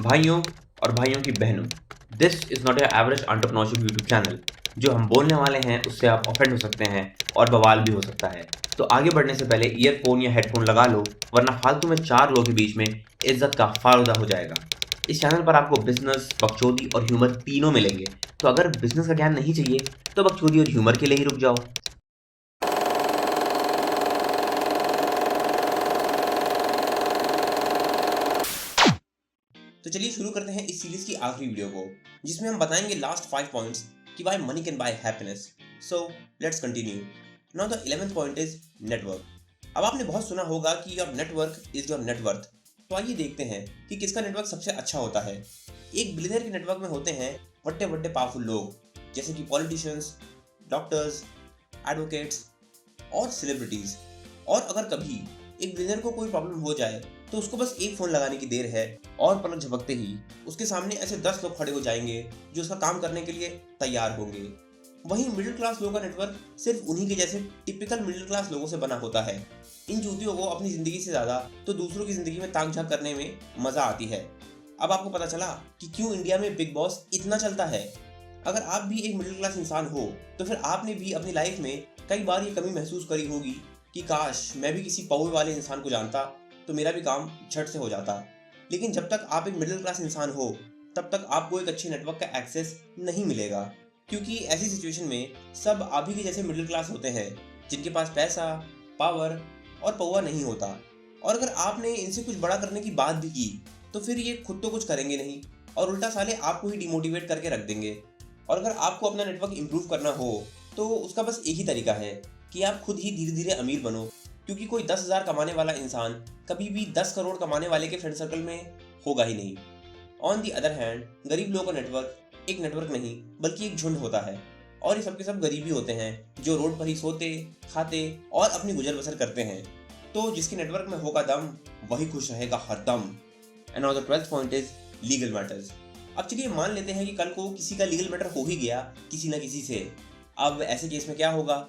भाइयों और भाइयों की बहनों, this is not a average entrepreneurship YouTube channel. जो हम बोलने वाले हैं उससे आप ऑफेंड हो सकते हैं और बवाल भी हो सकता है। तो आगे बढ़ने से पहले ईयरफोन या हेडफोन लगा लो, वरना फालतू में चार लोगों के बीच में इज्जत का फालूदा हो जाएगा। इस चैनल पर आपको बिजनेस, बकचोदी और ह्यूमर तीनों मिलेंगे। तो अगर बिजनेस का ज्ञान नहीं चाहिए तो बकचोदी और ह्यूमर के लिए ही रुक जाओ। तो चलिए शुरू करते हैं इस सीरीज की आखिरी वीडियो को, जिसमें हम बताएंगे लास्ट 5 पॉइंट्स कि why money can buy happiness. So let's continue. Now the 11th point is network. अब आपने बहुत सुना होगा कि your network is your net worth. तो आइए देखते हैं कि किसका नेटवर्क सबसे अच्छा होता है। एक बिलियनर के नेटवर्क में होते हैं बड़े बड़े पावरफुल लोग, जैसे कि पॉलिटिशियंस, डॉक्टर्स, एडवोकेट्स और सेलिब्रिटीज। और अगर कभी एक बिलियनर को कोई प्रॉब्लम हो जाए तो उसको बस एक फोन लगाने की देर है और पलक झपकते ही उसके सामने ऐसे 10 लोग खड़े हो जाएंगे जो उसका काम करने के लिए तैयार होंगे। वहीं मिडिल क्लास लोगों का नेटवर्क सिर्फ उन्हीं के जैसे टिपिकल मिडिल क्लास लोगों से बना होता है। इन चूतियों को अपनी जिंदगी से ज्यादा तो दूसरों की जिंदगी में ताक झांक करने में मजा आती है। अब आपको पता चला कि क्यों इंडिया में बिग बॉस इतना चलता है। अगर आप भी एक मिडिल क्लास इंसान हो तो फिर आपने भी अपनी लाइफ में कई बार ये कमी महसूस करी होगी कि काश मैं भी किसी पौवे वाले इंसान को जानता तो मेरा भी काम झट से हो जाता। लेकिन जब तक आप एक मिडिल क्लास इंसान हो तब तक आपको एक अच्छे नेटवर्क का एक्सेस नहीं मिलेगा, क्योंकि ऐसी सिचुएशन में सब आप ही के जैसे मिडिल क्लास होते हैं जिनके पास पैसा, पावर और पौवा नहीं होता। और अगर आपने इनसे कुछ बड़ा करने की बात भी की तो फिर ये खुद तो कुछ करेंगे नहीं और उल्टा साले आपको ही डिमोटिवेट करके रख देंगे। और अगर आपको अपना नेटवर्क इंप्रूव करना हो तो उसका बस एक ही तरीका है कि आप खुद ही धीरे धीरे अमीर बनो, क्योंकि कोई 10,000 कमाने वाला इंसान कभी भी 10 करोड़ कमाने वाले के फ्रेंड सर्कल में होगा ही नहीं। ऑन दी अदर हैंड, गरीब लोगों का नेटवर्क एक नेटवर्क नहीं बल्कि एक झुंड होता है। और ये सब के सब गरीब ही होते हैं जो रोड पर ही सोते, खाते और अपनी गुजर बसर करते हैं। तो जिसके नेटवर्क में होगा दम वही खुश रहेगा हरदम। And now the 12th point is legal matters. अब चलिए मान लेते हैं कि कल को किसी का लीगल मैटर हो ही गया किसी ना किसी से। अब ऐसे केस में क्या होगा?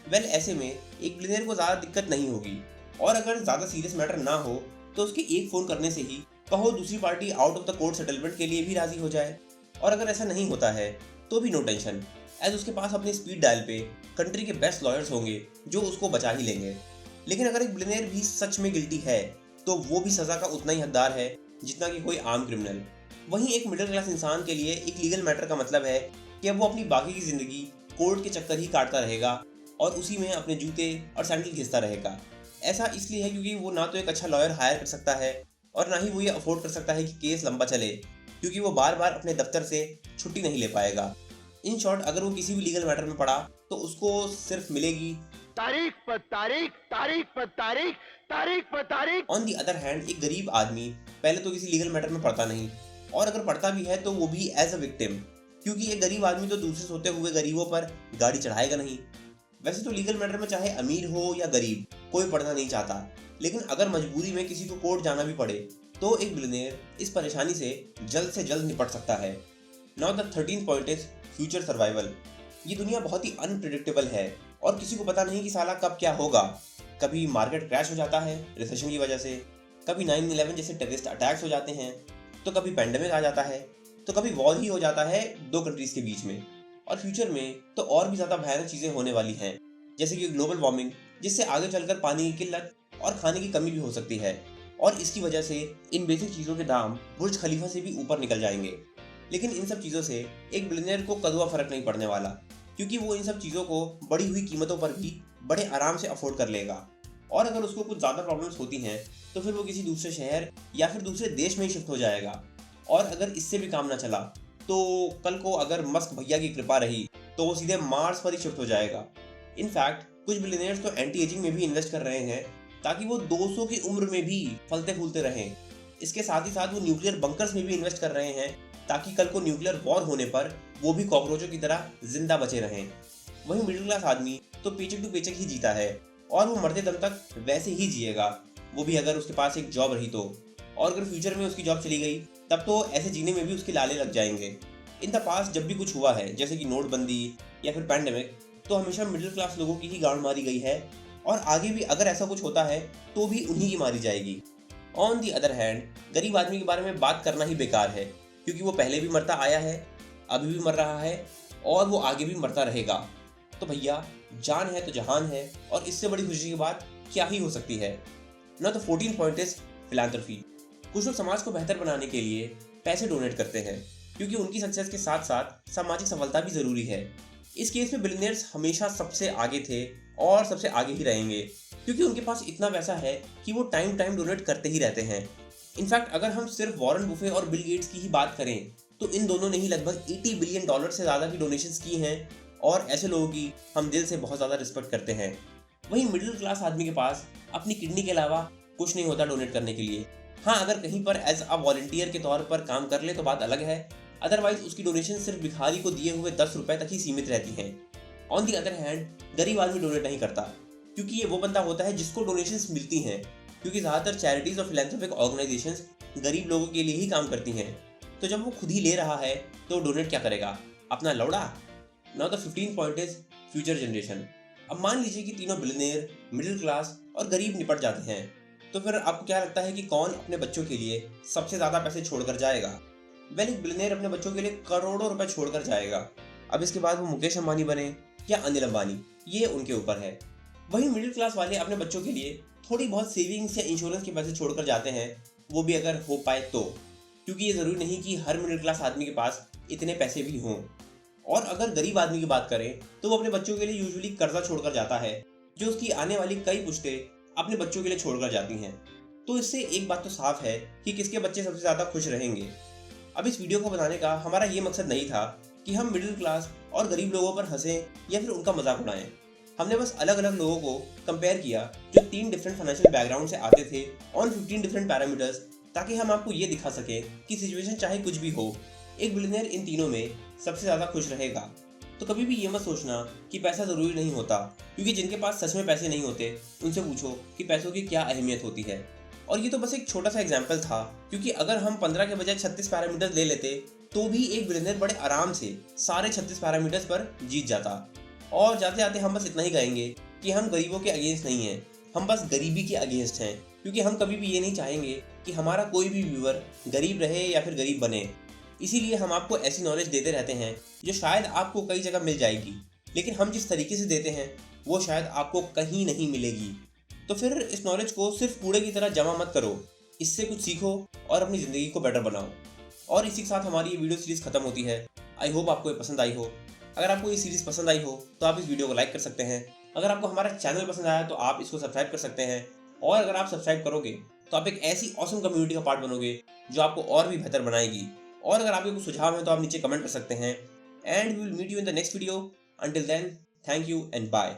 वेल, ऐसे में एक बिलियनर को ज़्यादा दिक्कत नहीं होगी। और अगर ज़्यादा सीरियस मैटर ना हो तो उसके एक फ़ोन करने से ही कहो दूसरी party out of the court settlement के लिए भी राज़ी हो जाए। और अगर ऐसा नहीं होता है तो भी नो टेंशन, एज उसके पास अपने स्पीड डायल पे कंट्री के बेस्ट लॉयर्स होंगे जो उसको बचा ही लेंगे। लेकिन अगर एक बिलियनर भी सच में गिल्टी है तो वो भी सज़ा का उतना ही हकदार है जितना कि कोई आम क्रिमिनल। वहीं एक मिडिल क्लास इंसान के लिए एक लीगल मैटर का मतलब है कि अब वो अपनी बाकी की ज़िंदगी कोर्ट के चक्कर ही काटता रहेगा और उसी में अपने जूते और सैंडल घिसता रहेगा। ऐसा इसलिए है क्योंकि वो ना तो एक अच्छा लॉयर हायर कर सकता है और ना ही वो ये अफोर्ड कर सकता है कि केस लंबा चले, क्योंकि वो बार बार अपने दफ्तर से छुट्टी नहीं ले पाएगा। इन शॉर्ट, अगर वो किसी भी लीगल मैटर में पड़ा तो उसको सिर्फ मिलेगी तारीख पर तारीख, तारीख पर तारीख, तारीख पर तारीख। ऑन दी अदर हैंड, एक गरीब आदमी पहले तो किसी लीगल मैटर में पड़ता नहीं, और अगर पड़ता भी है तो वो भी एज अ विक्टिम, क्योंकि एक गरीब आदमी तो दूसरे सोते हुए गरीबों पर गाड़ी चढ़ाएगा नहीं। वैसे तो लीगल मैटर में चाहे अमीर हो या गरीब कोई पढ़ना नहीं चाहता, लेकिन अगर मजबूरी में किसी को कोर्ट जाना भी पड़े तो एक बिलियनियर इस परेशानी से जल्द निपट सकता है। Now the 13th point is future survival. ये दुनिया बहुत ही अनप्रिडिक्टेबल है और किसी को पता नहीं कि साला कब क्या होगा। कभी मार्केट क्रैश हो जाता है रिसेशन की वजह से, कभी 9/11 जैसे टेररिस्ट अटैक्स हो जाते हैं, तो कभी पैंडेमिक आ जाता है, तो कभी वॉर ही हो जाता है दो कंट्रीज के बीच में। और फ्यूचर में तो और भी ज़्यादा भयानक चीज़ें होने वाली हैं, जैसे कि ग्लोबल वार्मिंग, जिससे आगे चलकर पानी की किल्लत और खाने की कमी भी हो सकती है। और इसकी वजह से इन बेसिक चीज़ों के दाम बुर्ज खलीफा से भी ऊपर निकल जाएंगे। लेकिन इन सब चीज़ों से एक बिलियनियर को कदुआ फर्क नहीं पड़ने वाला, क्योंकि वो इन सब चीज़ों को बढ़ी हुई कीमतों पर भी बड़े आराम से अफोर्ड कर लेगा। और अगर उसको कुछ ज़्यादा प्रॉब्लम्स होती हैं तो फिर वो किसी दूसरे शहर या फिर दूसरे देश में ही शिफ्ट हो जाएगा। और अगर इससे भी काम ना चला तो कल को अगर मस्क भैया की कृपा रही तो वो सीधे मार्स पर ही शिफ्ट हो जाएगा। इनफैक्ट कुछ बिलियनियर्स तो एंटी एजिंग में भी इन्वेस्ट कर रहे हैं ताकि वो 200 की उम्र में भी फलते फूलते रहें। इसके साथ ही साथ वो न्यूक्लियर बंकर्स में भी इन्वेस्ट कर रहे हैं ताकि कल को न्यूक्लियर वॉर होने पर वो भी कॉकरोचों की तरह जिंदा बचे रहें। वहीं मिडिल क्लास आदमी तो पेचेक टू पेचेक ही जीता है और वो मरते दम तक वैसे ही जिएगा, वो भी अगर उसके पास एक जॉब रही तो। और अगर फ्यूचर में उसकी जॉब चली गई तब तो ऐसे जीने में भी उसके लाले लग जाएंगे। इन द पास्ट जब भी कुछ हुआ है, जैसे कि नोटबंदी या फिर पैंडेमिक, तो हमेशा मिडिल क्लास लोगों की ही गांड मारी गई है और आगे भी अगर ऐसा कुछ होता है तो भी उन्हीं की मारी जाएगी। ऑन दी अदर हैंड गरीब आदमी के बारे में बात करना ही बेकार है, क्योंकि वो पहले भी मरता आया है, अभी भी मर रहा है और वो आगे भी मरता रहेगा। तो भैया, जान है तो जहान है, और इससे बड़ी खुशी की बात क्या ही हो सकती है। ना तो 14 पॉइंट इज फिलैंथ्रोपी। कुछ लोग समाज को बेहतर बनाने के लिए पैसे डोनेट करते हैं, क्योंकि उनकी सक्सेस के साथ साथ सामाजिक सफलता भी जरूरी है। इस केस में बिलियनियर्स हमेशा सबसे आगे थे और सबसे आगे ही रहेंगे, क्योंकि उनके पास इतना पैसा है कि वो टाइम डोनेट करते ही रहते हैं। इनफैक्ट अगर हम सिर्फ वॉरेन बुफे और बिल गेट्स की ही बात करें तो इन दोनों ने ही लगभग $80 बिलियन से ज़्यादा की डोनेशंस की हैं, और ऐसे लोगों की हम दिल से बहुत ज़्यादा रिस्पेक्ट करते हैं। वहीं मिडिल क्लास आदमी के पास अपनी किडनी के अलावा कुछ नहीं होता डोनेट करने के लिए। हाँ, अगर कहीं पर एज अ वॉलंटियर के तौर पर काम कर ले तो बात अलग है, अदरवाइज उसकी डोनेशन सिर्फ भिखारी को दिए हुए 10 रुपए तक ही सीमित रहती हैं। ऑन दी अदर हैंड गरीब आदमी डोनेट नहीं करता, क्योंकि ये वो बंदा होता है जिसको डोनेशंस मिलती हैं, क्योंकि ज़्यादातर चैरिटीज़ और फिलैंथ्रोपिक ऑर्गेनाइजेशंस गरीब लोगों के लिए ही काम करती हैं। तो जब वो खुद ही ले रहा है तो डोनेट क्या करेगा, अपना लौड़ा। Now the 15 point is future generation. अब मान लीजिए कि तीनों बिलियनियर, मिडिल क्लास और गरीब निपट जाते हैं, तो फिर आपको क्या लगता है कि कौन अपने बच्चों के लिए सबसे ज़्यादा पैसे छोड़कर जाएगा? वेल, एक बिलियनियर अपने बच्चों के लिए करोड़ों रुपए छोड़कर जाएगा। अब इसके बाद वो मुकेश अंबानी बने या अनिल अंबानी, ये उनके ऊपर है। वहीं मिडिल क्लास वाले अपने बच्चों के लिए थोड़ी बहुत सेविंग्स या इंश्योरेंस के पैसे छोड़कर जाते हैं, वो भी अगर हो पाए तो, क्योंकि ये ज़रूरी नहीं कि हर मिडिल क्लास आदमी के पास इतने पैसे भी हों। और अगर गरीब आदमी की बात करें तो वो अपने बच्चों के लिए यूजुअली कर्जा छोड़कर जाता है, जो उसकी आने वाली कई पुश्तें अपने बच्चों के लिए छोड़कर जाती हैं। तो इससे एक बात तो साफ है कि किसके बच्चे सबसे ज़्यादा खुश रहेंगे। अब इस वीडियो को बनाने का हमारा ये मकसद नहीं था कि हम मिडिल क्लास और गरीब लोगों पर हंसें या फिर उनका मजाक उड़ाएं। हमने बस अलग अलग लोगों को कंपेयर किया जो 3 डिफरेंट फाइनेंशियल बैकग्राउंड से आते थे ऑन 15 डिफरेंट पैरामीटर्स, ताकि हम आपको ये दिखा सकें कि सिचुएशन चाहे कुछ भी हो, एक बिलियनियर इन तीनों में सबसे ज़्यादा खुश रहेगा। तो कभी भी ये मत सोचना कि पैसा ज़रूरी नहीं होता, क्योंकि जिनके पास सच में पैसे नहीं होते उनसे पूछो कि पैसों की क्या अहमियत होती है। और ये तो बस एक छोटा सा एग्जाम्पल था, क्योंकि अगर हम 15 के बजाय 36 पैरामीटर्स ले लेते तो भी एक बिलियनियर बड़े आराम से सारे 36 पैरामीटर्स पर जीत जाता। और जाते जाते हम बस इतना ही कहेंगे कि हम गरीबों के अगेंस्ट नहीं हैं, हम बस गरीबी के अगेंस्ट हैं, क्योंकि हम कभी भी ये नहीं चाहेंगे कि हमारा कोई भी व्यूअर गरीब रहे या फिर गरीब बने। इसीलिए हम आपको ऐसी नॉलेज देते रहते हैं जो शायद आपको कई जगह मिल जाएगी, लेकिन हम जिस तरीके से देते हैं वो शायद आपको कहीं नहीं मिलेगी। तो फिर इस नॉलेज को सिर्फ कूड़े की तरह जमा मत करो, इससे कुछ सीखो और अपनी ज़िंदगी को बेटर बनाओ। और इसी के साथ हमारी ये वीडियो सीरीज़ खत्म होती है। आई होप आपको ये पसंद आई हो। अगर आपको ये सीरीज़ पसंद आई हो तो आप इस वीडियो को लाइक कर सकते हैं। अगर आपको हमारा चैनल पसंद आया तो आप इसको सब्सक्राइब कर सकते हैं। और अगर आप सब्सक्राइब करोगे तो आप एक ऐसी ऑसम कम्युनिटी का पार्ट बनोगे जो आपको और भी बेहतर बनाएगी। और अगर आपके कुछ सुझाव हैं तो आप नीचे कमेंट कर सकते हैं। And we will meet you in the next video. Until then, thank you and bye.